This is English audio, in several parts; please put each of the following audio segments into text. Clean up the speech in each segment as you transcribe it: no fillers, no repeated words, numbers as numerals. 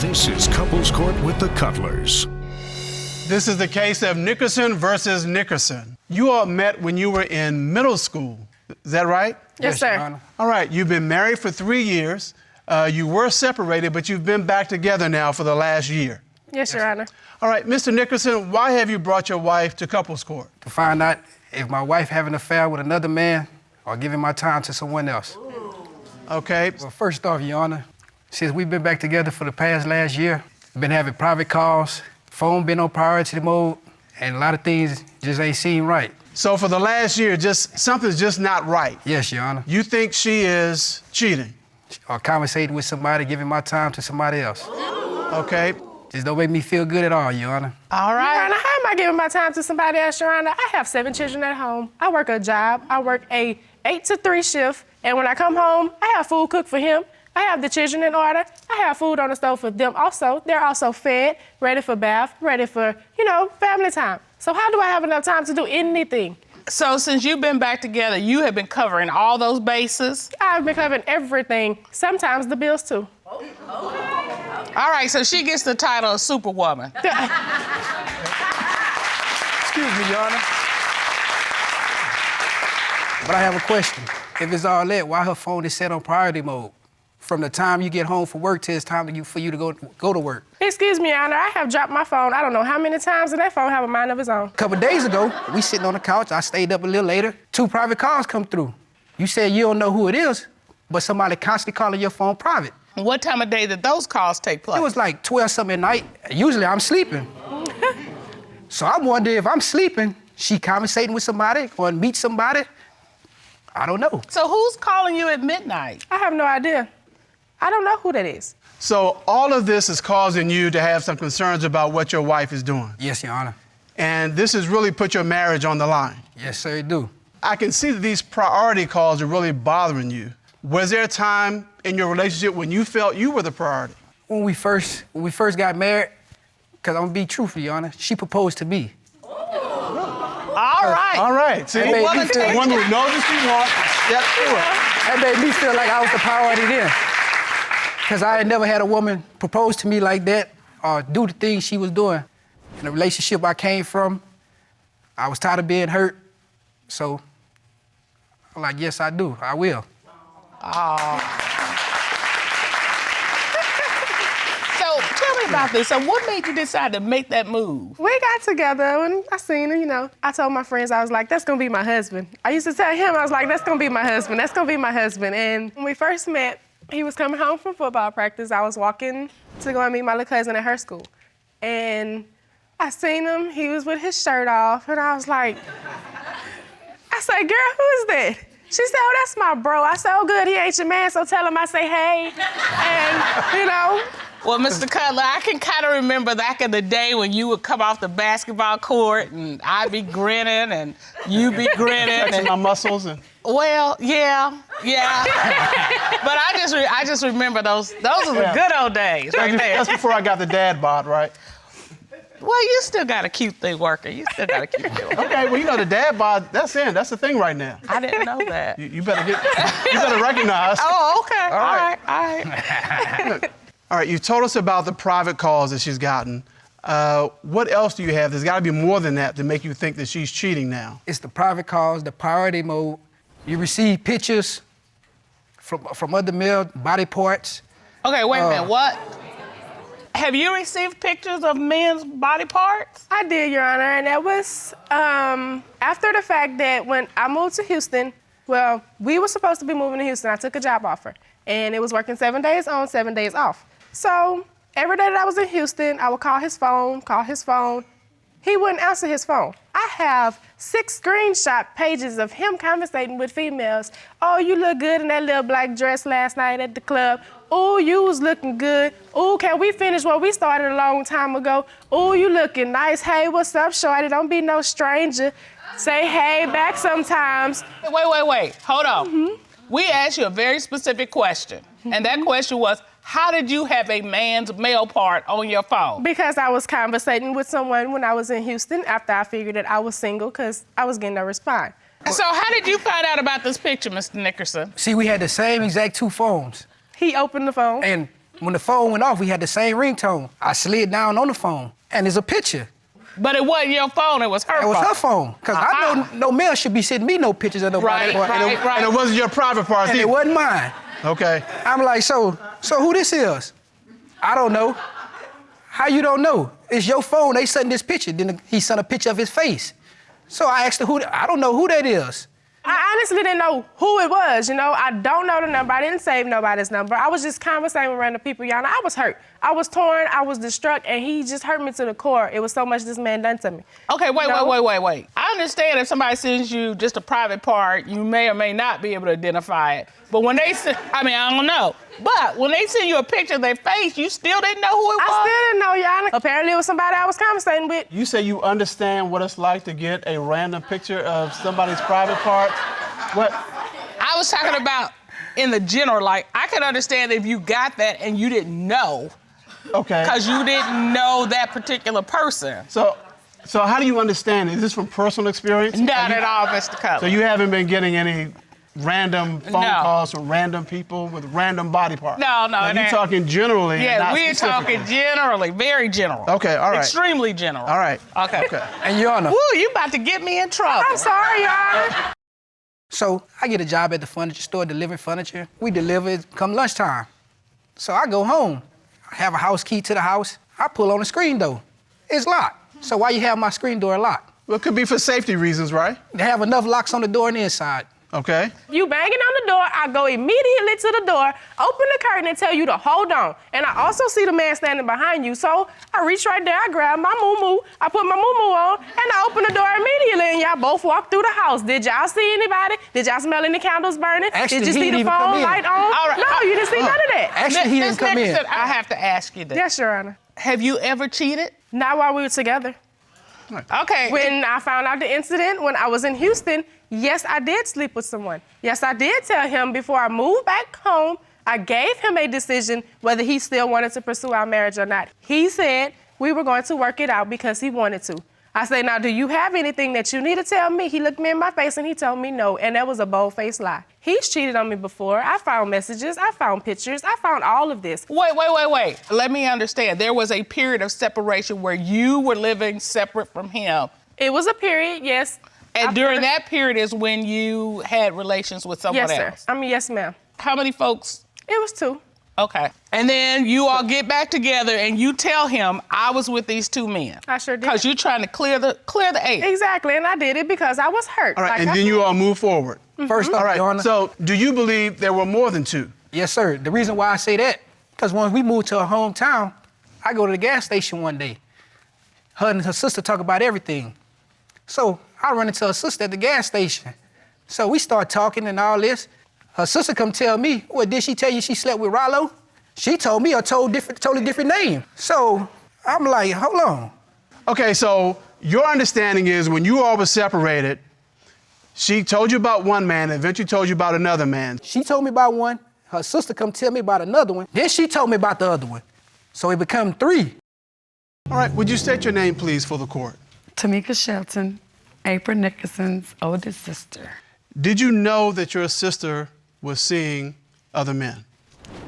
This is Couples Court with the Cutlers. This is the case of Nickerson versus Nickerson. You all met when you were in middle school. Is that right? Yes, sir. All right, you've been married for 3 years. You were separated, but you've been back together now for the last year. Yes, Your Honor. All right, Mr. Nickerson, why have you brought your wife to couples court? To find out if my wife having an affair with another man or giving my time to someone else. Okay. Well, first off, Your Honor, since we've been back together for the past last year, been having private calls, phone been on priority mode, and a lot of things just ain't seem right. So for the last year, something's just not right. Yes, Your Honor. You think she is cheating? Or conversating with somebody, giving my time to somebody else. Okay. Just don't make me feel good at all, Your Honor. All right. Your Honor, how am I giving my time to somebody else, Your Honor? I have 7 children at home. I work a job. I work a 8 to 3 shift. And when I come home, I have food cooked for him. I have the children in order. I have food on the stove for them also. They're also fed, ready for bath, ready for, family time. So how do I have enough time to do anything? So since you've been back together, you have been covering all those bases? I've been covering everything, sometimes the bills too. All right, so she gets the title of Superwoman. Excuse me, Your Honor. But I have a question. If it's all that, why her phone is set on priority mode? From the time you get home from work till it's time for you to go to work. Excuse me, Your Honor, I have dropped my phone I don't know how many times, and that phone have a mind of its own. A couple days ago, we sitting on the couch, I stayed up a little later, 2 private calls come through. You said you don't know who it is, but somebody constantly calling your phone private. What time of day did those calls take place? It was like 12-something at night. Usually I'm sleeping. So I'm wondering if I'm sleeping, she conversating with somebody or meet somebody. I don't know. So who's calling you at midnight? I have no idea. I don't know who that is. So all of this is causing you to have some concerns about what your wife is doing. Yes, Your Honor. And this has really put your marriage on the line. Yes, sir, it do. I can see that these priority calls are really bothering you. Was there a time in your relationship when you felt you were the priority? When we first got married, because I'm gonna be truthful, Your Honor, she proposed to me. All right. All right. See, That made me feel, one who knows what she wants, step through it. that made me feel like I was the priority then. Because I had never had a woman propose to me like that or do the things she was doing. In the relationship I came from, I was tired of being hurt. So I'm like, yes, I do. I will. So tell me about this. So what made you decide to make that move? We got together and I seen him, I told my friends, I was like, that's gonna be my husband. I used to tell him, I was like, that's gonna be my husband, that's gonna be my husband. And when we first met, he was coming home from football practice. I was walking to go and meet my little cousin at her school. And I seen him, he was with his shirt off, and I was like, I said, girl, who is that? She said, oh, that's my bro. I said, oh, good, he ain't your man, so tell him I say hey. And, Well, Mr. Cutler, I can kind of remember back in the day when you would come off the basketball court and I'd be grinning and you be grinning. Flexing my muscles and... Well, yeah. But I just remember those are the good old days right there. That's before I got the dad bod, right? Well, you still got a cute thing working. You still got a cute thing working. Okay, well, the dad bod, that's the thing right now. I didn't know that. You better recognize. Oh, okay. All right. All right, you told us about the private calls that she's gotten. What else do you have? There's got to be more than that to make you think that she's cheating now. It's the private calls, the priority mode. You receive pictures from other male body parts. Okay, wait a minute. What? Have you received pictures of men's body parts? I did, Your Honor, and that was after the fact that when I moved to Houston, well, we were supposed to be moving to Houston. I took a job offer, and it was working 7 days on, 7 days off. So every day that I was in Houston, I would call his phone. He wouldn't answer his phone. I have 6 screenshot pages of him conversating with females. Oh, you look good in that little black dress last night at the club. Oh, you was looking good. Oh, can we finish what we started a long time ago? Oh, you looking nice. Hey, what's up, shorty? Don't be no stranger. Say hey back sometimes. Wait. Hold on. Mm-hmm. We asked you a very specific question. And that question was, how did you have a man's male part on your phone? Because I was conversating with someone when I was in Houston after I figured that I was single because I was getting no response. So how did you find out about this picture, Mr. Nickerson? See, we had the same exact 2 phones. He opened the phone. And When the phone went off, we had the same ringtone. I slid down on the phone, and there's a picture. But it wasn't your phone, it was her phone. It was her phone, because I know no male should be sending me no pictures of nobody. Right. And it wasn't your private parts And either. it wasn't mine. Okay. I'm like, so who this is? I don't know. How you don't know? It's your phone, they sent this picture. Then he sent a picture of his face. So I asked her, I don't know who that is. I honestly didn't know who it was, you know. I don't know the number. I didn't save nobody's number. I was just conversating with random people, y'all. I was hurt. I was torn. I was distraught, and he just hurt me to the core. It was so much this man done to me. Okay, wait. You know? wait. I understand if somebody sends you just a private part, you may or may not be able to identify it. But when they send, I don't know. But when they send you a picture of their face, you still didn't know who it was? I still didn't know, y'all. Apparently, it was somebody I was conversating with. You say you understand what it's like to get a random picture of somebody's private parts? What? I was talking about in the general, like, I could understand if you got that and you didn't know. Okay. Because you didn't know that particular person. So how do you understand it? Is this from personal experience? Not at all, Mr. Cutler. So you haven't been getting any random phone No. calls from random people with random body parts? No, Now, it you're ain't. talking generally. Yeah, not we're specifically. talking generally, very general. Okay, all right. Extremely general. All right. Okay. And Your Honor, Woo, you about to get me in trouble. I'm sorry, y'all. so I get a job at the furniture store delivering furniture. We deliver it come lunchtime. So I go home. I have a house key to the house. I pull on the screen door. It's locked. So why you have my screen door locked? Well, it could be for safety reasons, right? They have enough locks on the door on the inside. Okay. You banging on the door, I go immediately to the door, open the curtain and tell you to hold on. And I also see the man standing behind you, so I reach right there, I grab my moo-moo, I put my moo-moo on, and I open the door immediately, and y'all both walk through the house. Did y'all see anybody? Did y'all smell any candles burning? Actually, Did you he see didn't the even come phone in. light on? All right. No, you didn't see none of that. Actually, he Ms. didn't come in. Nickerson, I have to ask you this. Yes, Your Honor. Have you ever cheated? Not while we were together. Okay. When I found out the incident, when I was in Houston, yes, I did sleep with someone. Yes, I did tell him before I moved back home, I gave him a decision whether he still wanted to pursue our marriage or not. He said we were going to work it out because he wanted to. I said, now, do you have anything that you need to tell me? He looked me in my face and he told me no, and that was a bold-faced lie. He's cheated on me before. I found messages, I found pictures, I found all of this. Wait. Let me understand. There was a period of separation where you were living separate from him. It was a period, yes. And during that period is when you had relations with someone Yes, else. sir. Yes, ma'am. How many folks? It was 2. Okay. And then you all get back together and you tell him, I was with these 2 men. I sure did. Because you're trying to clear the air. Exactly, and I did it because I was hurt. All right, Like, and I then you all move forward. First off, All right, Your Honor. so do you believe there were more than 2? Yes, sir. The reason why I say that, because when we moved to her hometown, I go to the gas station one day. Her and her sister talk about everything. So I run into her sister at the gas station. So we start talking and all this. Her sister come tell me, well, did she tell you she slept with Rollo? She told me a totally different name. So I'm like, hold on. Okay, so your understanding is when you all were separated, she told you about one man, and eventually told you about another man. She told me about one. Her sister come tell me about another one. Then she told me about the other one. So it become 3. All right, would you state your name, please, for the court? Tamika Shelton, April Nickerson's oldest sister. Did you know that your sister was seeing other men?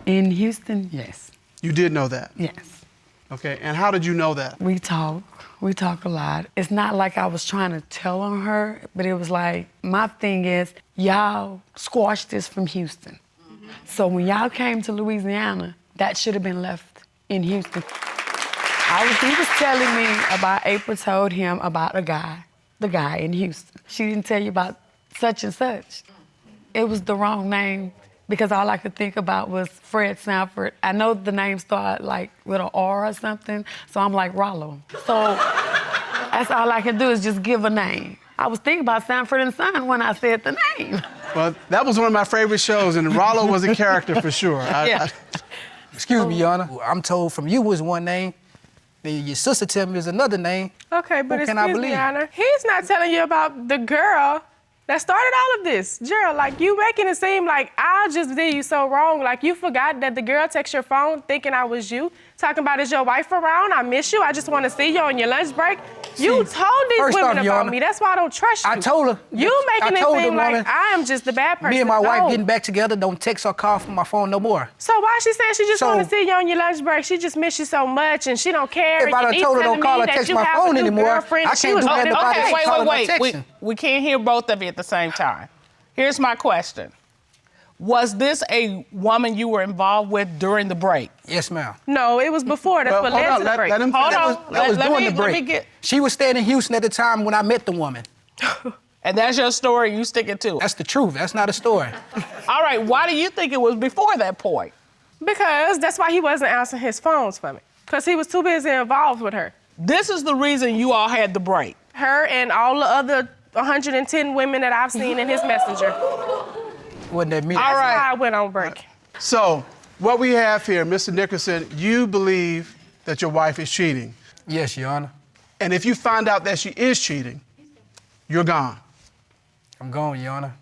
In Houston, yes. You did know that? Yes. Okay, and how did you know that? We talk a lot. It's not like I was trying to tell on her, but it was like, my thing is, y'all squashed this from Houston. So when y'all came to Louisiana, that should have been left in Houston. He was telling me about April told him about the guy in Houston. She didn't tell you about such and such. It was the wrong name because all I could think about was Fred Sanford. I know the name started like with an R or something, so I'm like Rollo. So that's all I can do is just give a name. I was thinking about Sanford and Son when I said the name. Well, that was one of my favorite shows, and Rollo was a character for sure. Excuse me, Your Honor. I'm told from you was one name. Then your sister tell me there's another name. Okay, but Who can I excuse me, believe? Your Honor. He's not telling you about the girl that started all of this. Gerald, like, you making it seem like I just did you so wrong. Like, you forgot that the girl texted your phone thinking I was you, talking about, is your wife around? I miss you. I just want to see you on your lunch break. You told these first women off, Your about Honor, me. That's why I don't trust you. I told her. You making I it told the seem like woman, I am just the bad person. Me and my wife No. getting back together, don't text or call from my phone no more. So why she saying she just So- want to see you on your lunch break? She just miss you so much and she don't care. If I done You told her telling don't call me or that text you my have a phone new anymore, girlfriend I and she can't was do nothing holding about back. it. Okay, Calling or wait. texting. We can't hear both of you at the same time. Here's my question. Was this a woman you were involved with during the break? Yes, ma'am. No, it was before. That's Well, what hold led on, to the break. let him Hold finish. on. That was during the let me break. get. She was staying in Houston at the time when I met the woman. And that's your story. You stick it to it. That's the truth. That's not a story. All right. Why do you think it was before that point? Because that's why he wasn't answering his phones for me. Because he was too busy involved with her. This is the reason you all had the break. Her and all the other 110 women that I've seen in his messenger. Wasn't that me? All That's right. why I went on break. So, what we have here, Mr. Nickerson, you believe that your wife is cheating. Yes, Your Honor. And if you find out that she is cheating, you're gone. I'm gone, Your Honor.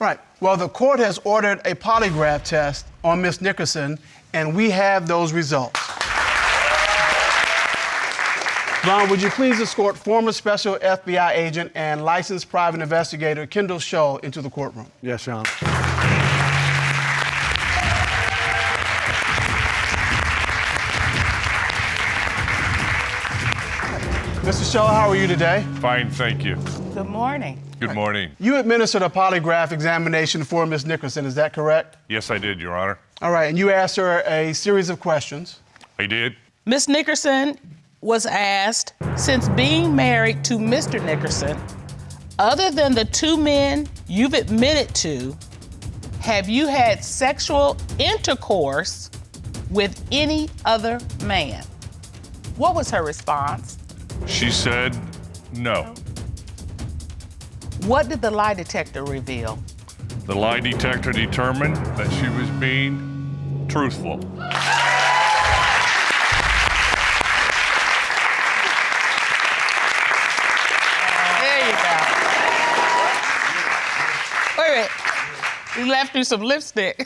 Right. Well, the court has ordered a polygraph test on Miss Nickerson, and we have those results. Ron, would you please escort former Special FBI agent and licensed private investigator Kendall Shull into the courtroom? Yes, Your Honor. Mr. Shull, how are you today? Fine, thank you. Good morning. Good morning. You administered a polygraph examination for Miss Nickerson, is that correct? Yes, I did, Your Honor. All right, and you asked her a series of questions. I did. Miss Nickerson was asked, since being married to Mr. Nickerson, other than the two men you've admitted to, have you had sexual intercourse with any other man? What was her response? She said no. What did the lie detector reveal? The lie detector determined that she was being truthful. There you go. Wait a minute. You left you some lipstick.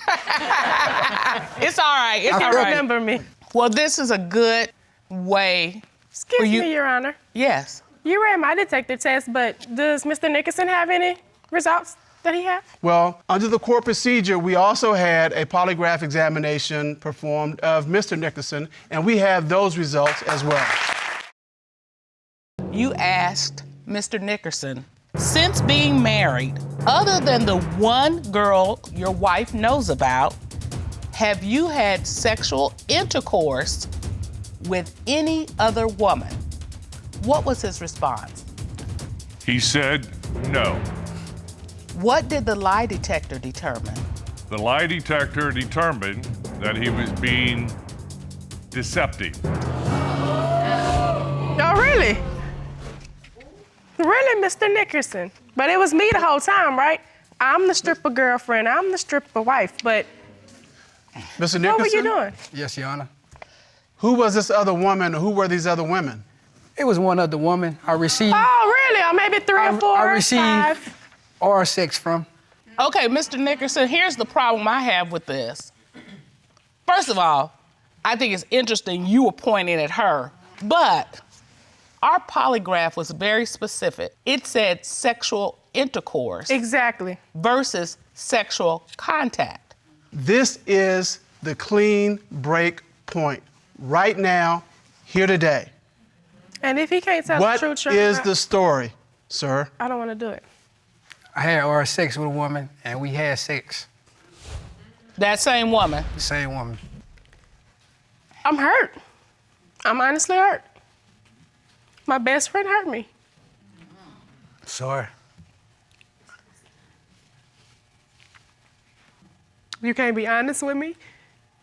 It's all right. It's all right. Remember me. Well, this is a good way. Excuse for you. me, Your Honor. Yes. You ran my detector test, but does Mr. Nickerson have any results that he have? Well, under the court procedure, we also had a polygraph examination performed of Mr. Nickerson, and we have those results as well. You asked Mr. Nickerson, since being married, other than the one girl your wife knows about, have you had sexual intercourse with any other woman? What was his response? He said no. What did the lie detector determine? The lie detector determined that he was being deceptive. Oh, really? Really, Mr. Nickerson? But it was me the whole time, right? I'm the stripper girlfriend, I'm the stripper wife, but Mr. Nickerson? what were you doing? Yes, Your Honor. Who was this other woman, or who were these other women? It was one other woman I received Oh, really? Or maybe three or four I or received five? oral sex from. Okay, Mr. Nickerson, here's the problem I have with this. First of all, I think it's interesting you were pointing at her, but our polygraph was very specific. It said sexual intercourse Exactly. versus sexual contact. This is the clean break point. Right now, here today. And if he can't tell What the truth, is the story, sir? I don't want to do it. I had oral sex with a woman, and we had sex. That same woman. The same woman. I'm hurt. I'm honestly hurt. My best friend hurt me. Sorry. You can't be honest with me.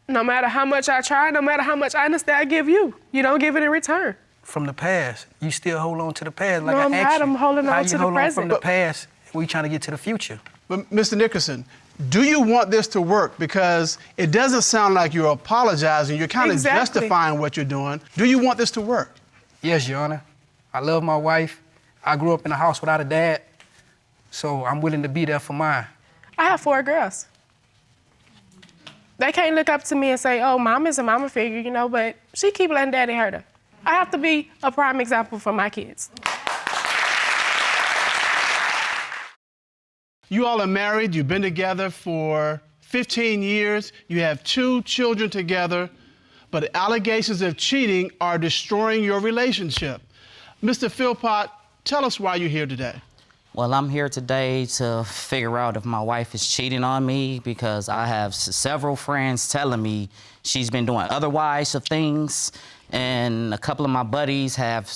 No matter how much I try, no matter how much honesty I give you, you don't give it in return. From the past, you still hold on to the past like No, I I'm asked not. you. I'm holding How on you to the hold on present. from the past, we trying to get to the future. But Mr. Nickerson, do you want this to work? Because it doesn't sound like you're apologizing. You're kind of Exactly. justifying what you're doing. Do you want this to work? Yes, Your Honor. I love my wife. I grew up in a house without a dad, so I'm willing to be there for mine. I have 4 girls. They can't look up to me and say, oh, mom is a mama figure, you know, but she keep letting daddy hurt her. I have to be a prime example for my kids. You all are married, you've been together for 15 years, you have 2 children together, but allegations of cheating are destroying your relationship. Mr. Philpott, tell us why you're here today. Well, I'm here today to figure out if my wife is cheating on me because I have several friends telling me she's been doing other wives of things, and a couple of my buddies have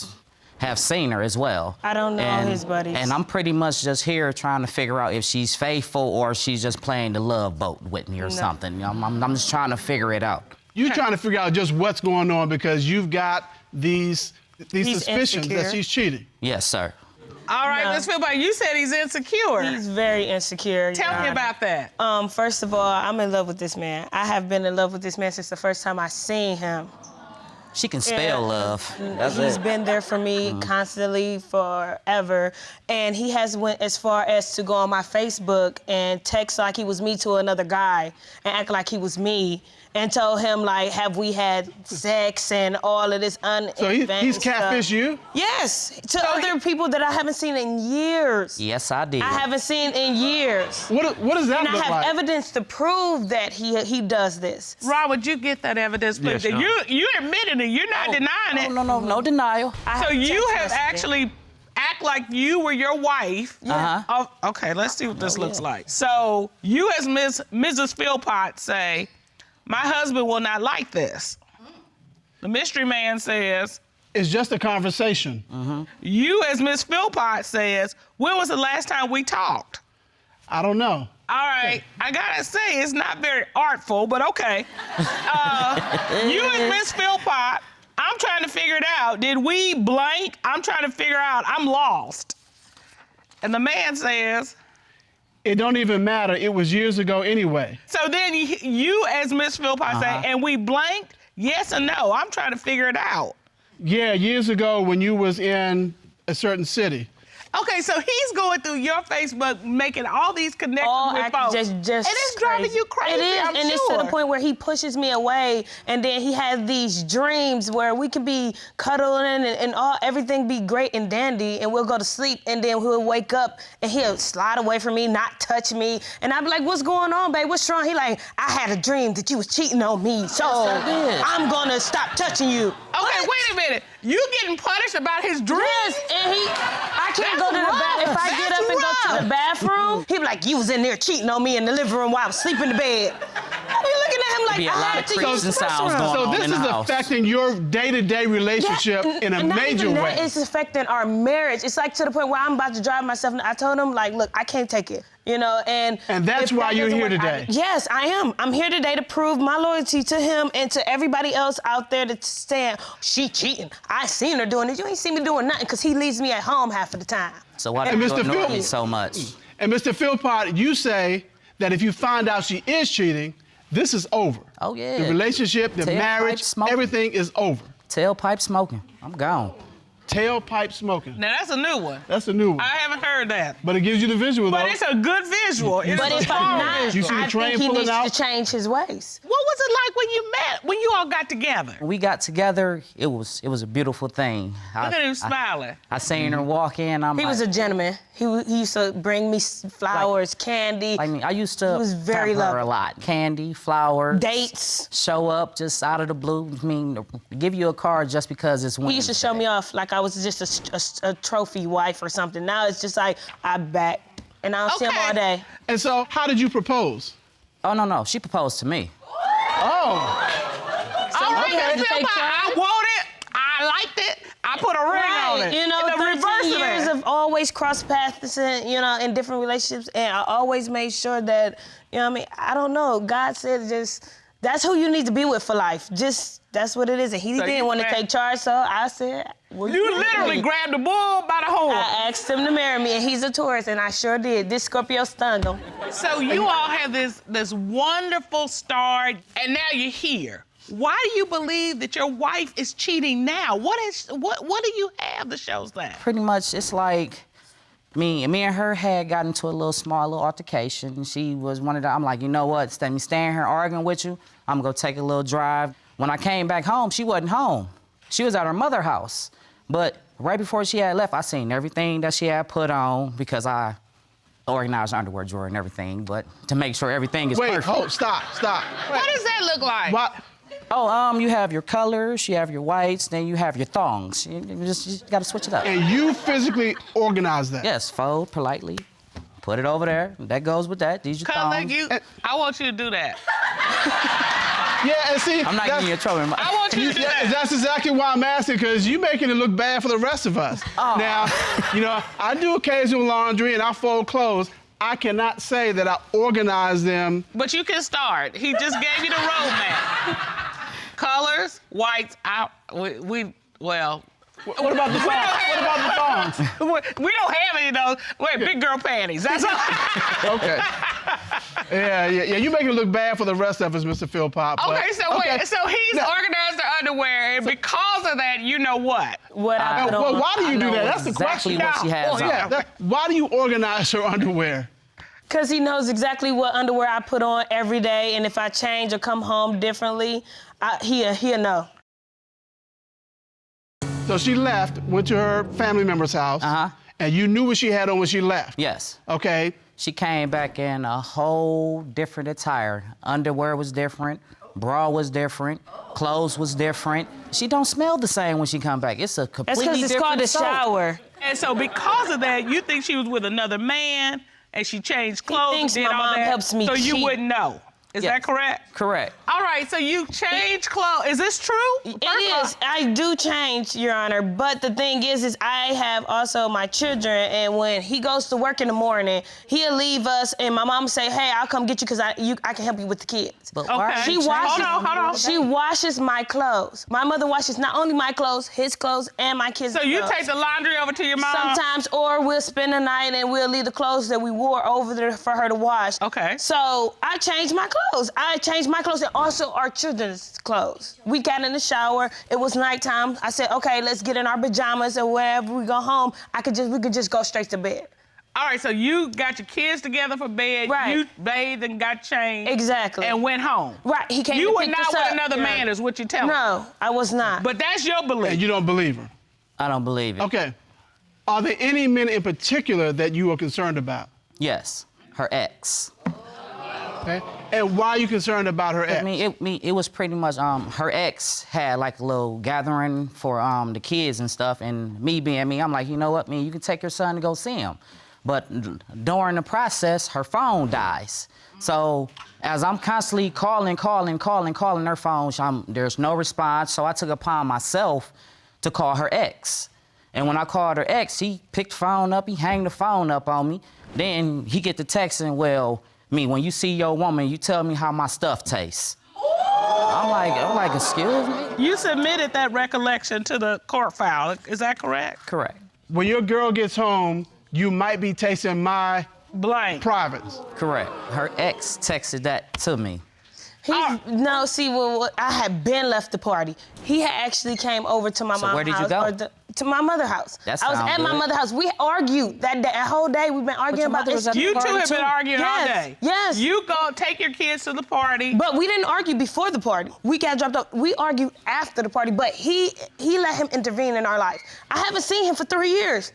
seen her as well. I don't know his buddies. And I'm pretty much just here trying to figure out if she's faithful or she's just playing the love boat with me or something. I'm just trying to figure it out. You're trying to figure out just what's going on because you've got these suspicions that she's cheating. Yes, sir. All right, No. Ms. Philpott, you said he's insecure. He's very insecure. Tell me about that. First of all, I'm in love with this man. I have been in love with this man since the first time I seen him. She can spell love. That's He's it. been there for me constantly forever. And he has went as far as to go on my Facebook and text like he was me to another guy and act like he was me and told him, like, have we had sex and all of this So he's catfished you? Yes, to other people that I haven't seen in years. Yes, I did. I haven't seen in years. What does that And I look have like? evidence to prove that he does this. Rob, would you get that evidence, please? Yes, ma'am. You admitted it. You're not denying it. No denial. So you have text messaged actually act like you were your wife. Uh-huh. Oh, okay, let's see what this looks like. So you as Mrs. Philpott say, my husband will not like this. The mystery man says, It's just a conversation. you as Miss Philpott says, when was the last time we talked? I don't know. All right, I gotta say, it's not very artful, but okay. You and Miss Philpott, I'm trying to figure it out. Did we blank? I'm trying to figure out, I'm lost. And the man says, It don't even matter. It was years ago anyway. so then you as Miss Philpott say, and we blanked? Yes or no? I'm trying to figure it out. Yeah, years ago when you was in a certain city. Okay, so he's going through your Facebook, making all these connections All with folks. just and it's driving you crazy, It is, I'm and sure. it's to the point where he pushes me away, and then he has these dreams where we could be cuddling and everything be great and dandy, and we'll go to sleep, and then he'll wake up and he'll slide away from me, not touch me, and I'll be like, "What's going on, babe? What's wrong?" He like, "I had a dream that you was cheating on me, so I'm gonna stop touching you." Okay, wait a minute. You getting punished about his dreams? Yes, and I can't That's go to the rough. bathroom. If I get That's up and go to rough. the bathroom, he be like, "You was in there cheating on me in the living room while I was sleeping in the bed." I be looking at him like, Be a I lot had of to creaks use and the sounds restroom. going So on this in the is house. affecting your day-to-day relationship in a not major even way. that, it's affecting our marriage. It's like to the point where I'm about to drive myself. I told him, like, look, I can't take it, you know, and that's if why that you're doesn't here work, today. Yes, I am. I'm here today to prove my loyalty to him and to everybody else out there that's saying, she cheating. I seen her doing it. You ain't seen me doing nothing, because he leaves me at home half of the time. So why do And you Mr. ignore Phil- me so much? And Mr. Philpott, you say that if you find out she is cheating, this is over. Oh, yeah. The relationship, the Tailpipe marriage, smoke. everything is over. Tailpipe smoking. I'm gone. Tailpipe smoking. Now that's a new one. That's a new one. I haven't heard that. But it gives you the visual, But though. it's a good visual. It's But a if strong I'm not, You see the I train think he pulling needs out? to change his ways. What was it like when you met, when you all got together? When we got together, it was a beautiful thing. Look at him smiling. I seen her walk in. I'm He was a gentleman. He used to bring me flowers, candy, I used to He was very pamper her loving. a lot. Candy, flowers, dates. show up just out of the blue. I mean, give you a card just because it's Wednesday. He used to show me off like I was just a trophy wife or something. Now it's just like, I'm back, and I don't see him Okay. all day. And so, how did you propose? Oh, no. She proposed to me. Oh, All right, had Miss to take Philpott, I turns. want it. I liked it. I put a ring on it. You know, And the 13 reverse of years that. of always cross paths, you know, in different relationships, and I always made sure that, you know what I mean, I don't know, God said just, that's who you need to be with for life. Just, that's what it is. And he So you didn't want to grabbed- take charge, so I said, well, You literally grabbed the bull by the horn. I asked him to marry me, and he's a Taurus, and I sure did. This Scorpio stung him. So you all have this wonderful start, and now you're here. Why do you believe that your wife is cheating now? What do you have that shows that? Pretty much, it's like Me and her had got into a little altercation. She was one of the, I'm like, you know what, instead of me staying here arguing with you, I'm gonna go take a little drive. When I came back home, she wasn't home. She was at her mother's house. But right before she had left, I seen everything that she had put on because I organized her underwear drawer and everything, but to make sure everything is perfect. Wait, hold, stop. What does that look like? What? Oh, you have your colors, you have your whites, then you have your thongs. You just gotta switch it up. And you physically organize that? Yes, fold politely, put it over there. That goes with that. These are thongs. I want you to do that. Yeah, and see, I'm not getting you in trouble. I want you to do that. That's exactly why I'm asking, because you're making it look bad for the rest of us. Oh. Now, you know, I do occasional laundry and I fold clothes. I cannot say that I organize them. But you can start. He just gave you the roadmap. Colors, whites, well. What about the thongs? We don't have any of those. Wait, big girl panties. That's all. Okay. Yeah. You make it look bad for the rest of us, Mr. Philpott. Okay, so he's organized the underwear, and because of that, you know what? What I put on. Well, why do you do that? That's the exactly question. what she has on. Why do you organize her underwear? Because he knows exactly what underwear I put on every day, and if I change or come home differently, he'll know. So she left, went to her family member's house, and you knew what she had on when she left? Yes. Okay. She came back in a whole different attire. Underwear was different, bra was different, clothes was different. She don't smell the same when she come back. It's a completely different That's because it's called a soap. shower. And so because of that, you think she was with another man, and she changed clothes thinks and did my all mom that, helps me so you cheat. wouldn't know. Is Yes. that correct? Correct. All right, so you change clothes. Is this true? It is. I do change, Your Honor. But the thing is I have also my children, and when he goes to work in the morning, he'll leave us, and my mom say, "Hey, I'll come get you because I can help you with the kids." But why Okay. are She you washes. Hold on. She washes my clothes. My mother washes not only my clothes, his clothes, and my kids' So clothes. you take the laundry over to your mom? Sometimes, or we'll spend the night and we'll leave the clothes that we wore over there for her to wash. Okay. So I changed my clothes. I changed my clothes and also our children's clothes. We got in the shower. It was nighttime. I said, okay, let's get in our pajamas, and whenever we go home, we could just go straight to bed. All right, so you got your kids together for bed. Right. You bathed and got changed. Exactly. And went home. Right. He came You and were picked not us with up. another man, is what you're telling me. No, I was not. But that's your belief. And you don't believe her? I don't believe it. Okay. Are there any men in particular that you are concerned about? Yes, her ex. Okay. And why are you concerned about her ex? It was pretty much her ex had like a little gathering for the kids and stuff, and me being me, I'm like, you know what, man, you can take your son to go see him. But during the process, her phone dies. So as I'm constantly calling her phone, there's no response. So I took it upon myself to call her ex. And when I called her ex, he picked the phone up, he hanged the phone up on me. Then he get the texting, well, when you see your woman, you tell me how my stuff tastes. I'm like, excuse me? You submitted that recollection to the court file. Is that correct? Correct. When your girl gets home, you might be tasting my blank privates. Correct. Her ex texted that to me. No, see, I had been left the party. He had actually came over to my mom's house. So where did you go? To my mother's house. That I was at my mother's house. We argued that whole day. We've been arguing about this. You two have been arguing all day. Yes. You go take your kids to the party. But we didn't argue before the party. We got dropped off. We argued after the party, but he let him intervene in our life. I haven't seen him for 3 years.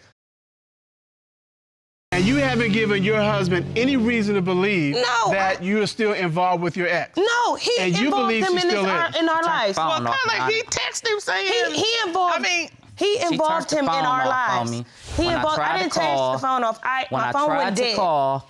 And you haven't given your husband any reason to believe that you are still involved with your ex. No, he and you involved believe him in our lives. Well, Carla, he texted him saying he involved. He involved him in our lives. He involved. I didn't take the phone off. My phone went dead. Call,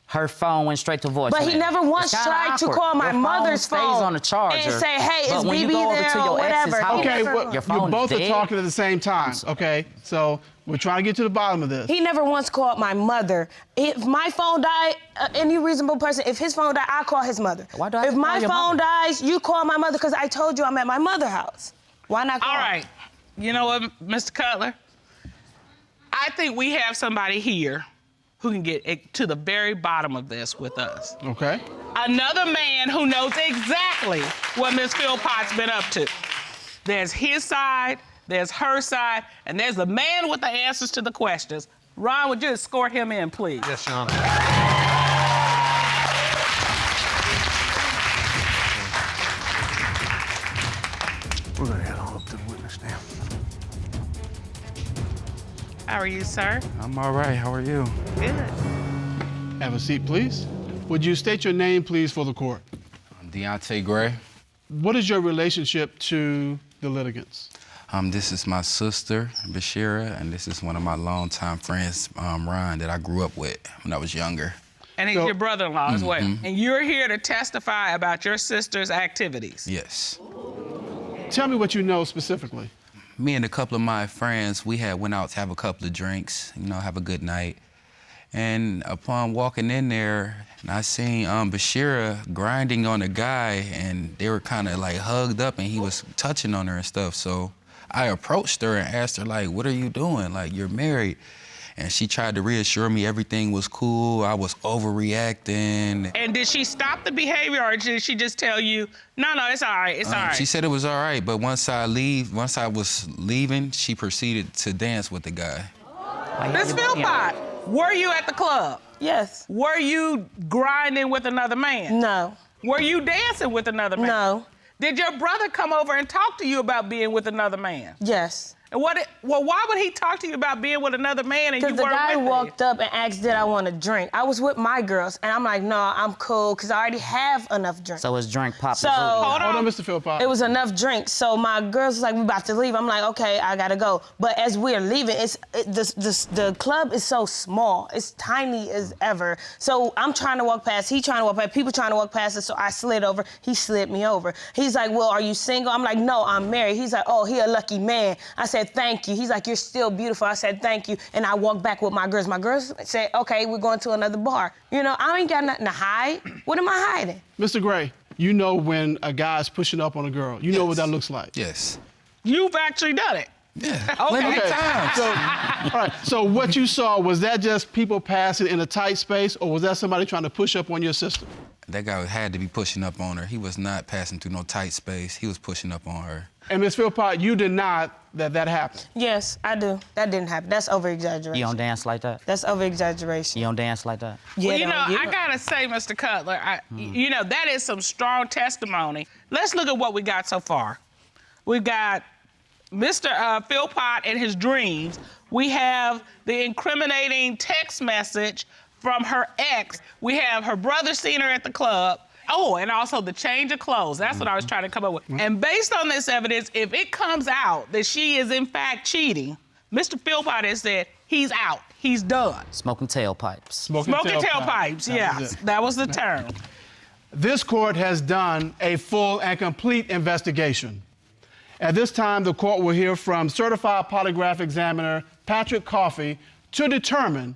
her phone went straight to voicemail. But he never once tried to call my mother's phone stays on the charger, and say, "Hey, is but when BB you go over there to or your whatever?" ex's house, Okay, well, your phone you both is are dead. talking at the same time. Okay, so we're trying to get to the bottom of this. He never once called my mother. If my phone died, any reasonable person, if his phone died, I call his mother. Why do I have if to my call your phone mother? dies, you call my mother because I told you I'm at my mother's house. Why not call? All right. You know what, Mr. Cutler? I think we have somebody here who can get to the very bottom of this with us. Okay. Another man who knows exactly what Miss Philpott's been up to. There's his side, there's her side, and there's the man with the answers to the questions. Ron, would you escort him in, please? Yes, Your Honor. We're gonna head on up to the witness stand. How are you, sir? I'm all right. How are you? Good. Have a seat, please. Would you state your name, please, for the court? I'm Deontay Gray. What is your relationship to the litigants? This is my sister, Bashira, and this is one of my longtime friends, Ron, that I grew up with when I was younger. And he's your brother-in-law as well. And you're here to testify about your sister's activities. Yes. Tell me what you know specifically. Me and a couple of my friends, we had went out to have a couple of drinks, you know, have a good night. And upon walking in there, I seen Bashira grinding on a guy, and they were kind of like hugged up, and he was touching on her and stuff. So I approached her and asked her, like, what are you doing? Like, you're married. And she tried to reassure me everything was cool. I was overreacting. And did she stop the behavior, or did she just tell you, no, it's all right, it's all right? She said it was all right, but once I was leaving, she proceeded to dance with the guy. Miss Philpott, were you at the club? Yes. Were you grinding with another man? No. Were you dancing with another man? No. Did your brother come over and talk to you about being with another man? Yes. And why would he talk to you about being with another man and you weren't with him? Because the guy walked up and asked, did I want a drink? I was with my girls, and I'm like, no, I'm cool, because I already have enough drink. So his drink popped So, the booty. Hold on, Mr. Philpott. It was enough drink. So my girls was like, we about to leave. I'm like, okay, I gotta go. But as we're leaving, the club is so small. It's tiny as ever. So I'm trying to walk past, he trying to walk past, people trying to walk past us, so I slid over, he slid me over. He's like, well, are you single? I'm like, no, I'm married. He's like, oh, he a lucky man. I said, thank you. He's like, you're still beautiful. I said, thank you. And I walked back with my girls. My girls said, okay, we're going to another bar. You know, I ain't got nothing to hide. What am I hiding? Mr. Gray, you know when a guy's pushing up on a girl. You know what that looks like. Yes. You've actually done it. Yeah. Okay. Times. So, all right, so what you saw, was that just people passing in a tight space, or was that somebody trying to push up on your sister? That guy had to be pushing up on her. He was not passing through no tight space. He was pushing up on her. And Ms. Philpott, you deny that happened? Yes, I do. That didn't happen. That's over-exaggeration. You don't dance like that? That's over-exaggeration. You don't dance like that? Yeah, Well, you know, I gotta say, Mr. Cutler, you know, that is some strong testimony. Let's look at what we got so far. We've got Mr. Philpott and his dreams. We have the incriminating text message from her ex. We have her brother seeing her at the club. Oh, and also the change of clothes. That's what I was trying to come up with. And based on this evidence, if it comes out that she is in fact cheating, Mr. Philpott has said he's out, he's done. Smoking tailpipes. Smoking tailpipes, yes, that was the term. This court has done a full and complete investigation. At this time, the court will hear from certified polygraph examiner Patrick Coffey to determine,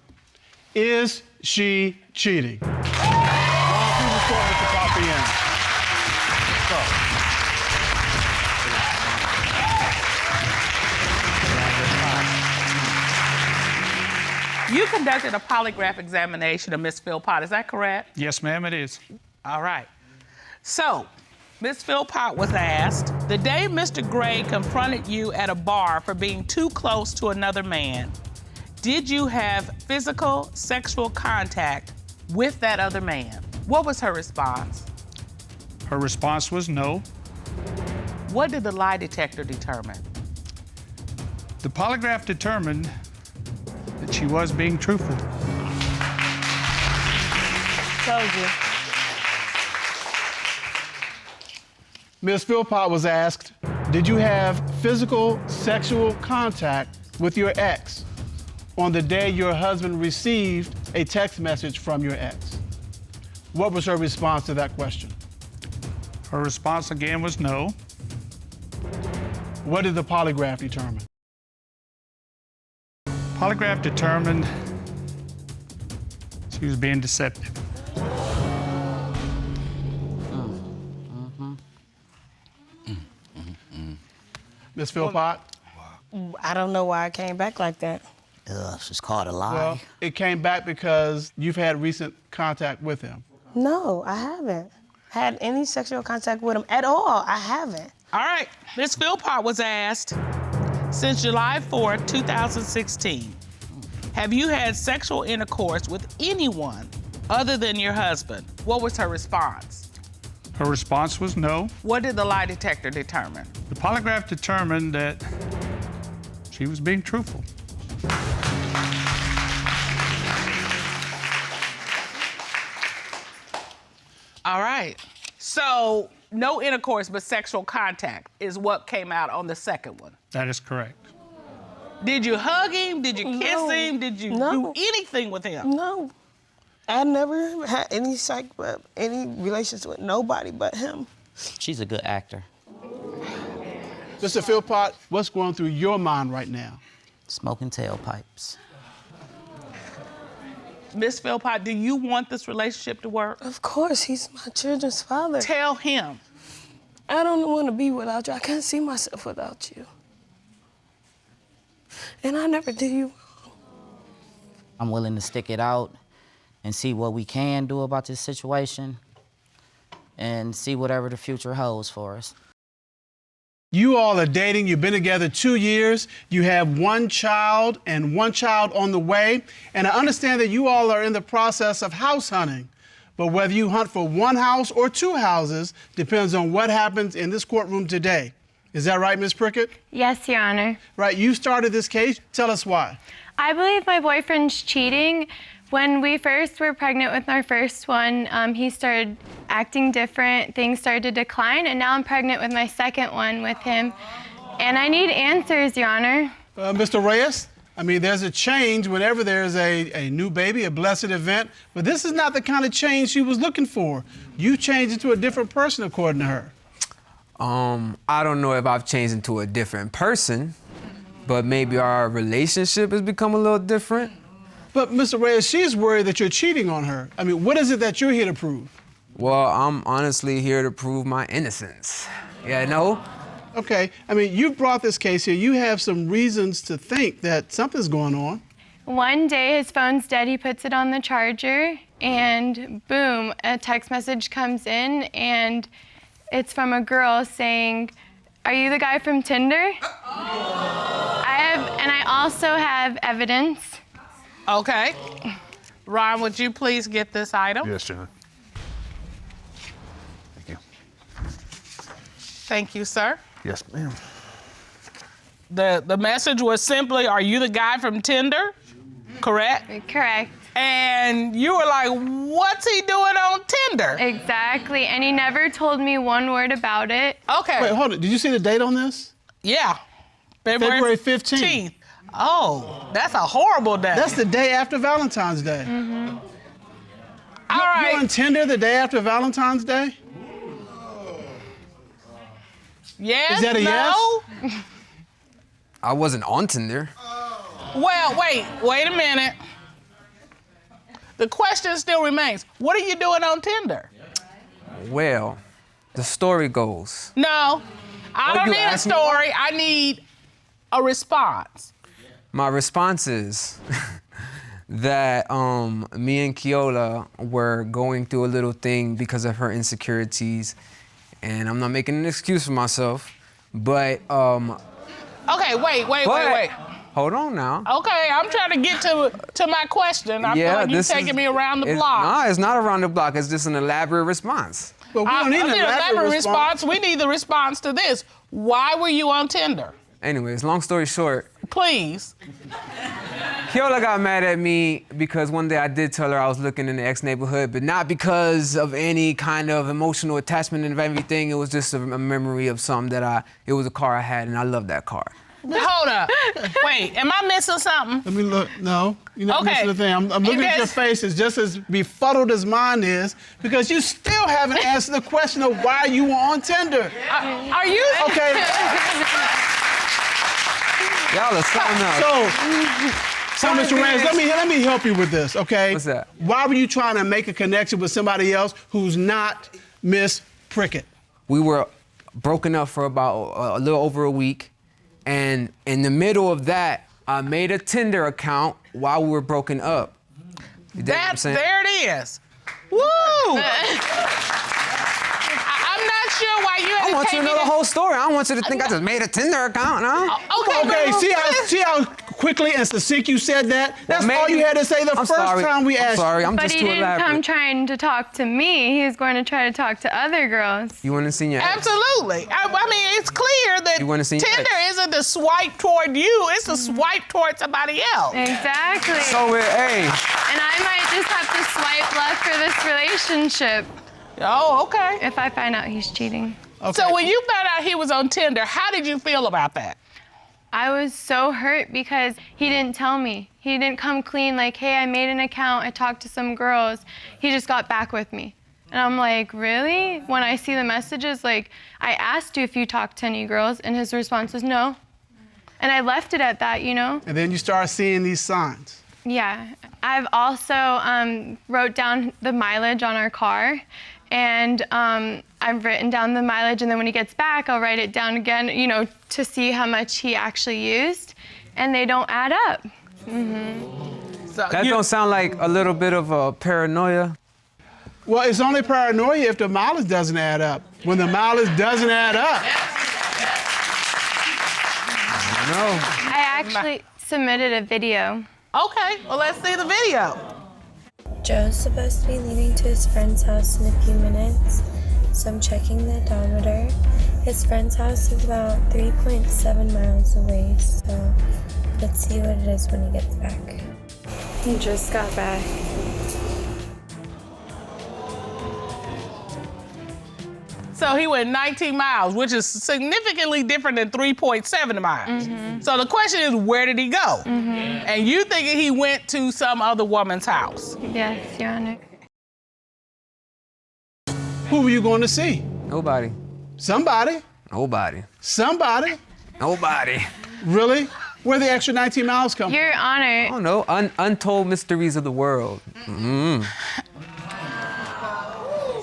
is she cheating? Mr. Coffey in. You conducted a polygraph examination of Miss Philpott, is that correct? Yes, ma'am, it is. All right. So, Miss Philpott was asked, the day Mr. Gray confronted you at a bar for being too close to another man, did you have physical, sexual contact with that other man? What was her response? Her response was no. What did the lie detector determine? The polygraph determined that she was being truthful. Told you. Ms. Philpott was asked, did you have physical, sexual contact with your ex on the day your husband received a text message from your ex? What was her response to that question? Her response again was no. What did the polygraph determine? Polygraph determined she was being deceptive. Ms. Philpott? I don't know why I came back like that. Ugh, it's called a lie. Well, it came back because you've had recent contact with him. No, I haven't had any sexual contact with him at all. I haven't. All right, Miss Philpott was asked, since July 4th, 2016, Have you had sexual intercourse with anyone other than your husband? What was her response? Her response was no. What did the lie detector determine? The polygraph determined that she was being truthful. All right. So, no intercourse but sexual contact is what came out on the second one. That is correct. Did you hug him? Did you kiss him? Did you do anything with him? No. I never had any relations with nobody but him. She's a good actor. Mr. Philpott, what's going through your mind right now? Smoking tailpipes. Miss Philpott, do you want this relationship to work? Of course, he's my children's father. Tell him. I don't want to be without you. I can't see myself without you. And I never did you wrong. I'm willing to stick it out and see what we can do about this situation and see whatever the future holds for us. You all are dating, you've been together 2 years, you have one child and one child on the way, and I understand that you all are in the process of house hunting. But whether you hunt for one house or two houses depends on what happens in this courtroom today. Is that right, Ms. Prickett? Yes, Your Honor. Right, you started this case. Tell us why. I believe my boyfriend's cheating. When we first were pregnant with our first one, he started acting different, things started to decline, and now I'm pregnant with my second one with him. And I need answers, Your Honor. Mr. Reyes, I mean, there's a change whenever there's a new baby, a blessed event, but this is not the kind of change she was looking for. You changed into a different person, according to her. I don't know if I've changed into a different person, but maybe our relationship has become a little different. But Mr. Reyes, she's worried that you're cheating on her. I mean, what is it that you're here to prove? Well, I'm honestly here to prove my innocence. Yeah, no? Okay, I mean, you brought this case here. You have some reasons to think that something's going on. One day his phone's dead, he puts it on the charger, and boom, a text message comes in, and it's from a girl saying, "Are you the guy from Tinder?" I also have evidence. Okay. Ron, would you please get this item? Yes, John. Thank you. Thank you, sir. Yes, ma'am. The message was simply, "Are you the guy from Tinder?" Correct? Correct. And you were like, what's he doing on Tinder? Exactly, and he never told me one word about it. Okay. Wait, hold on. Did you see the date on this? Yeah. February 15th. Oh, that's a horrible day. That's the day after Valentine's Day. Mm-hmm. All right. You on Tinder the day after Valentine's Day? Yes, Is that a no? yes? I wasn't on Tinder. Well, wait a minute. The question still remains, what are you doing on Tinder? Well, the story goes. No, I don't you need a asked me story. I need a response. My response is that me and Keola were going through a little thing because of her insecurities, and I'm not making an excuse for myself, but Okay, wait. Hold on now. Okay, I'm trying to get to my question. I feel like you're taking me around the block. No, it's not around the block. It's just an elaborate response. But we don't need an elaborate response. We need the response to this. Why were you on Tinder? Anyways, long story short. Please. Keola got mad at me because one day I did tell her I was looking in the ex-neighborhood, but not because of any kind of emotional attachment and everything. It was just a memory of something it was a car I had, and I loved that car. Hold up. Wait, am I missing something? Let me look. No, you're not missing a thing. I'm looking at your face. It's just as befuddled as mine is because you still haven't answered the question of why you were on Tinder. Are you? Okay. Y'all are something else. So Mr. Reyes, let me help you with this, okay? What's that? Why were you trying to make a connection with somebody else who's not Miss Prickett? We were broken up for about a little over a week, and in the middle of that, I made a Tinder account while we were broken up. There it is. Woo! I'm not sure why you had I want you to know the whole story. I don't want you to think I just made a Tinder account, no? Okay, see how quickly and succinct you said that? That's Well, all maybe- you had to say the I'm first sorry. time we asked. I'm sorry, I'm But just he too didn't elaborate. come trying to talk to me. He was going to try to talk to other girls. You want to see your ex? Absolutely. I mean, it's clear that You wanna see Tinder next? isn't a swipe toward you, it's a swipe toward somebody else. Exactly. So, hey. And I might just have to swipe left for this relationship. Oh, okay. If I find out he's cheating. Okay. So when you found out he was on Tinder, how did you feel about that? I was so hurt because he didn't tell me. He didn't come clean like, hey, I made an account, I talked to some girls. He just got back with me. And I'm like, really? When I see the messages, like, I asked you if you talked to any girls, and his response was no. And I left it at that, you know? And then you start seeing these signs. Yeah. I've also wrote down the mileage on our car. And I've written down the mileage, and then when he gets back, I'll write it down again, you know, to see how much he actually used. And they don't add up. So That don't sound like a little bit of a paranoia? Well, it's only paranoia if the mileage doesn't add up. When the mileage doesn't add up. No. I actually submitted a video. Okay, well, let's see the video. Joe's supposed to be leaving to his friend's house in a few minutes, so I'm checking the odometer. His friend's house is about 3.7 miles away, so let's see what it is when he gets back. He just got back. So he went 19 miles, which is significantly different than 3.7 miles. So the question is, where did he go? And you thinking he went to some other woman's house? Yes, Your Honor. Who were you going to see? Nobody. Somebody. Nobody. Somebody. Nobody. Really? Where the extra 19 miles come Your from? Honor. I don't know. Untold mysteries of the world.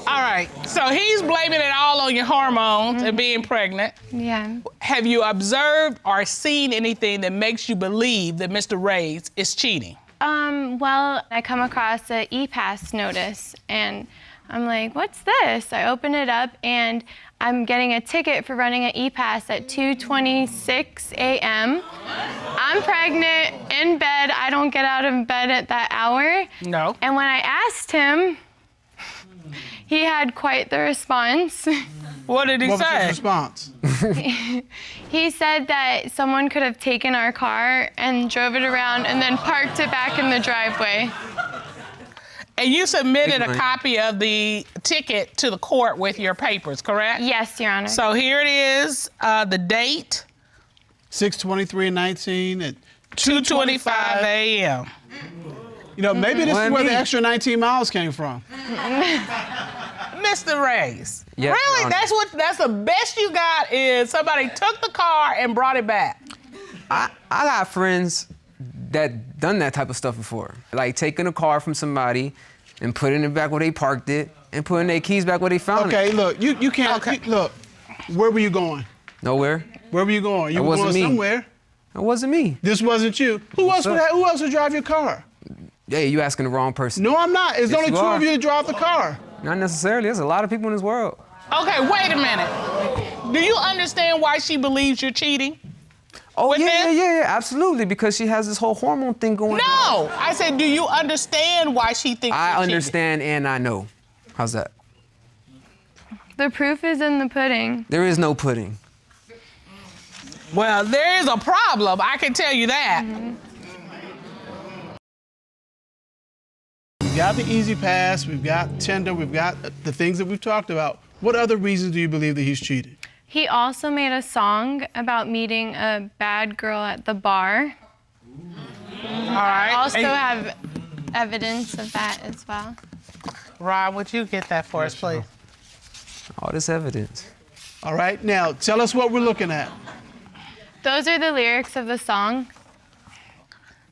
All right, so he's blaming it all on your hormones and being pregnant. Yeah. Have you observed or seen anything that makes you believe that Mr. Reyes is cheating? Well, I come across an e-pass notice, and I'm like, what's this? I open it up, and I'm getting a ticket for running an e-pass at 2:26 a.m. I'm pregnant, in bed. I don't get out of bed at that hour. No. And when I asked him, he had quite the response. What did he What was say? his response? He said that someone could have taken our car and drove it around and then parked it back in the driveway. And you submitted a copy of the ticket to the court with your papers, correct? Yes, Your Honor. So here it is, the date. 6/23/19 at 2:25 a.m. You know, maybe this is where the extra 19 miles came from. Mr. Reyes. Yes, Your Really? Honor. That's the best you got is somebody took the car and brought it back. I got friends that done that type of stuff before. Like taking a car from somebody and putting it back where they parked it and putting their keys back where they found it. Okay, look, you can't, look, where were you going? Nowhere. Where were you going? You It were wasn't going me. somewhere. It wasn't me. This wasn't you. Who else would drive your car? Hey, you asking the wrong person. No, I'm not. It's Yes, only you two are. of you that drive the car. Not necessarily. There's a lot of people in this world. Okay, wait a minute. Do you understand why she believes you're cheating? Oh, With yeah, him? yeah, absolutely. Because she has this whole hormone thing going on. No, I said, do you understand why she thinks I you're cheating? understand and I know. How's that? The proof is in the pudding. There is no pudding. Well, there is a problem, I can tell you that. We've got the easy pass, we've got Tinder, we've got the things that we've talked about. What other reasons do you believe that he's cheating? He also made a song about meeting a bad girl at the bar. All right. I also And- have evidence of that as well. Ron, would you get that for us, please? All this evidence. All right, now tell us what we're looking at. Those are the lyrics of the song.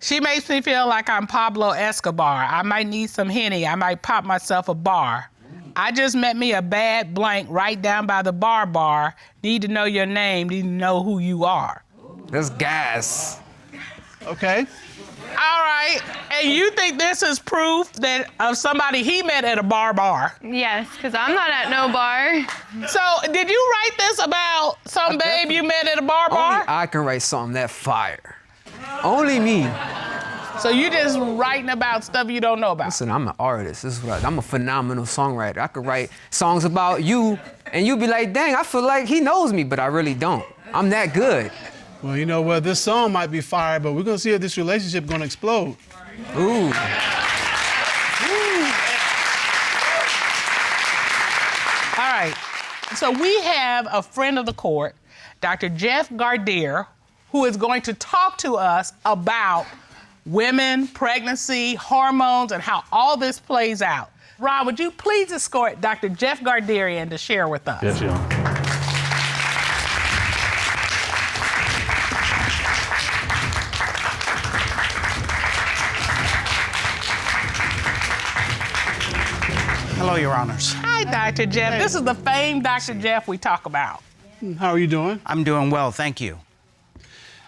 She makes me feel like I'm Pablo Escobar. I might need some Henny. I might pop myself a bar. I just met me a bad blank right down by the bar. Need to know your name, need to know who you are. That's gas. Okay. All right, and you think this is proof that of somebody he met at a bar? Yes, because I'm not at no bar. So, did you write this about some babe you met at a bar? Only I can write something that fire. Only me. So you just writing about stuff you don't know about? Listen, I'm an artist. This is what I'm a phenomenal songwriter. I could write songs about you, and you'd be like, dang, I feel like he knows me, but I really don't. I'm that good. Well, you know what? This song might be fire, but we're gonna see if this relationship gonna explode. Ooh. All right, so we have a friend of the court, Dr. Jeff Gardere, who is going to talk to us about women, pregnancy, hormones, and how all this plays out. Ron, would you please escort Dr. Jeff Gardere in to share with us? Yes, Your Honor. Hello, Your Honors. Hi, Dr. Jeff. This is the famed Dr. Jeff we talk about. How are you doing? I'm doing well, thank you.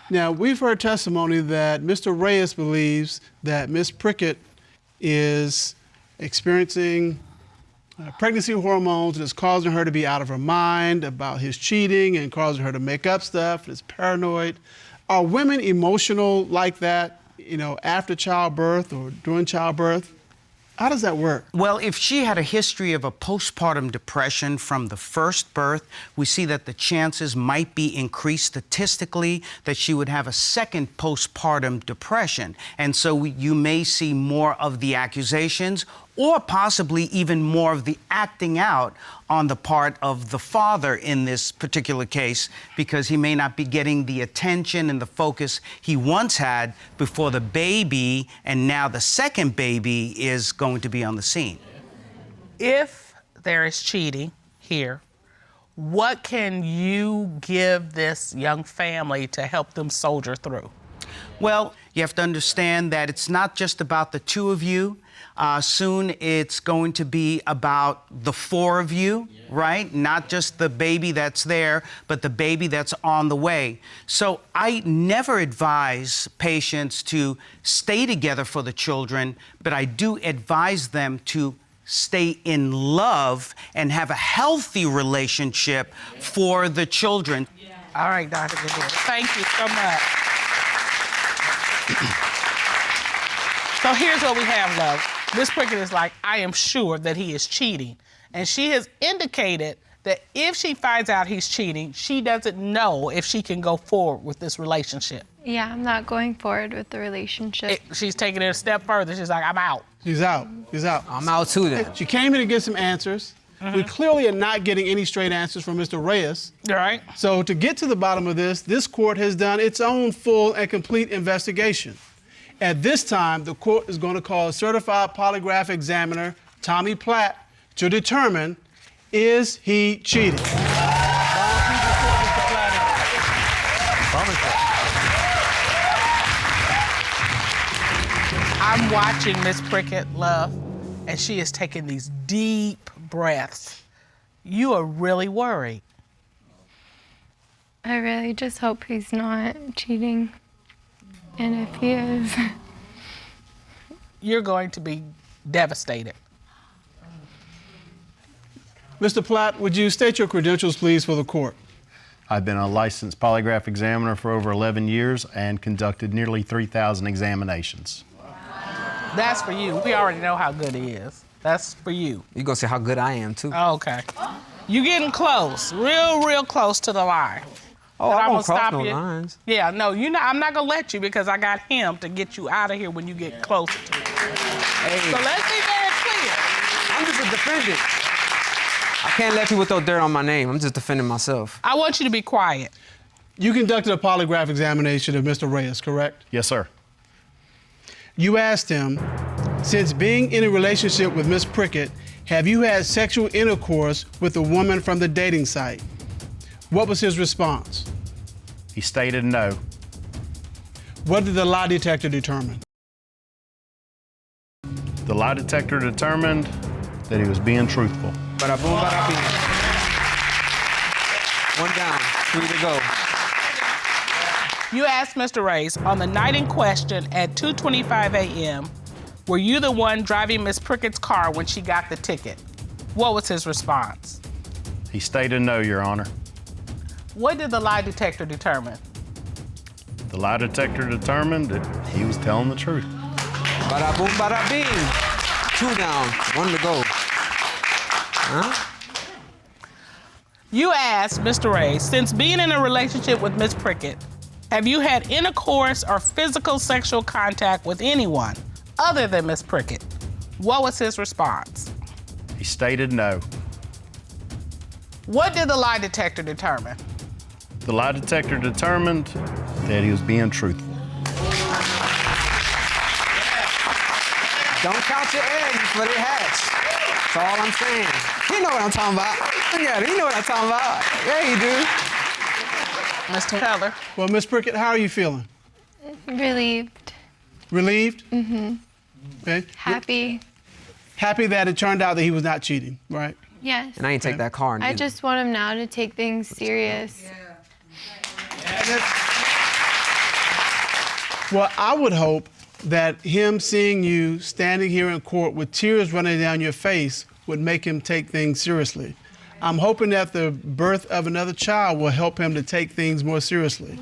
Now, we've heard testimony that Mr. Reyes believes that Ms. Prickett is experiencing pregnancy hormones and it's causing her to be out of her mind about his cheating and causing her to make up stuff, is paranoid. Are women emotional like that, you know, after childbirth or during childbirth? How does that work? Well, if she had a history of a postpartum depression from the first birth, we see that the chances might be increased statistically that she would have a second postpartum depression. And so you may see more of the accusations or possibly even more of the acting out on the part of the father in this particular case, because he may not be getting the attention and the focus he once had before the baby, and now the second baby is going to be on the scene. If there is cheating here, what can you give this young family to help them soldier through? Well, you have to understand that it's not just about the two of you. Soon it's going to be about the four of you, right? Not just the baby that's there, but the baby that's on the way. So I never advise patients to stay together for the children, but I do advise them to stay in love and have a healthy relationship for the children. All right, Dr. Gardere, thank you so much. So here's what we have, love. Ms. Prickett is like, I am sure that he is cheating. And she has indicated that if she finds out he's cheating, she doesn't know if she can go forward with this relationship. Yeah, I'm not going forward with the relationship. She's taking it a step further. She's like, I'm out. She's out. She's out. I'm out too then. She came here to get some answers. We clearly are not getting any straight answers from Mr. Reyes. All right. So to get to the bottom of this court has done its own full and complete investigation. At this time, the court is going to call a certified polygraph examiner, Tommy Platt, to determine, is he cheating? I'm watching Miss Prickett, love, and she is taking these deep breaths. You are really worried. I really just hope he's not cheating. And if he is, you're going to be devastated. Mr. Platt, would you state your credentials, please, for the court? I've been a licensed polygraph examiner for over 11 years and conducted nearly 3,000 examinations. That's for you. We already know how good he is. That's for you. You're gonna say how good I am, too. Oh, okay. You getting close, real close to the line. Oh, I won't cross no lines. Yeah, no, I'm not gonna let you because I got him to get you out of here when you get closer to it. Hey. So let's be very clear. I'm just a defendant. I can't let people throw dirt on my name. I'm just defending myself. I want you to be quiet. You conducted a polygraph examination of Mr. Reyes, correct? Yes, sir. You asked him, since being in a relationship with Miss Prickett, have you had sexual intercourse with a woman from the dating site? What was his response? He stated no. What did the lie detector determine? The lie detector determined that he was being truthful. Bada boom, bada bing. One down, 3 to go. You asked Mr. Reyes, on the night in question at 2:25 a.m., were you the one driving Miss Prickett's car when she got the ticket? What was his response? He stated no, Your Honor. What did the lie detector determine? The The lie detector determined that he was telling the truth. Bada boom, bada bing. 2 down, 1 to go. Huh? You asked Mr. Reyes, since being in a relationship with Miss Prickett, have you had intercourse or physical sexual contact with anyone other than Miss Prickett? What was his response? He stated no. What did the lie detector determine? The lie detector determined that he was being truthful. Don't count your eggs before they hatch. That's all I'm saying. He know what I'm talking about. Look at him. He know what I'm talking about. Yeah, he do. Mr. Keller. Well, Miss Prickett, how are you feeling? Relieved. Relieved? Mm-hmm. Okay. Happy. Happy that it turned out that he was not cheating, right? Yes. And I ain't take that car. I just want him now to take things serious. Well, I would hope that him seeing you standing here in court with tears running down your face would make him take things seriously. I'm hoping that the birth of another child will help him to take things more seriously.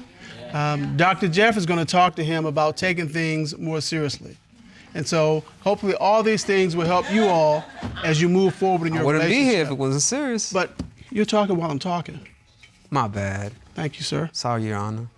Dr. Jeff is going to talk to him about taking things more seriously. And so hopefully all these things will help you all as you move forward in your relationship. I wouldn't be here if it wasn't serious. But you're talking while I'm talking. My bad. Thank you, sir. Sorry, Your Honor.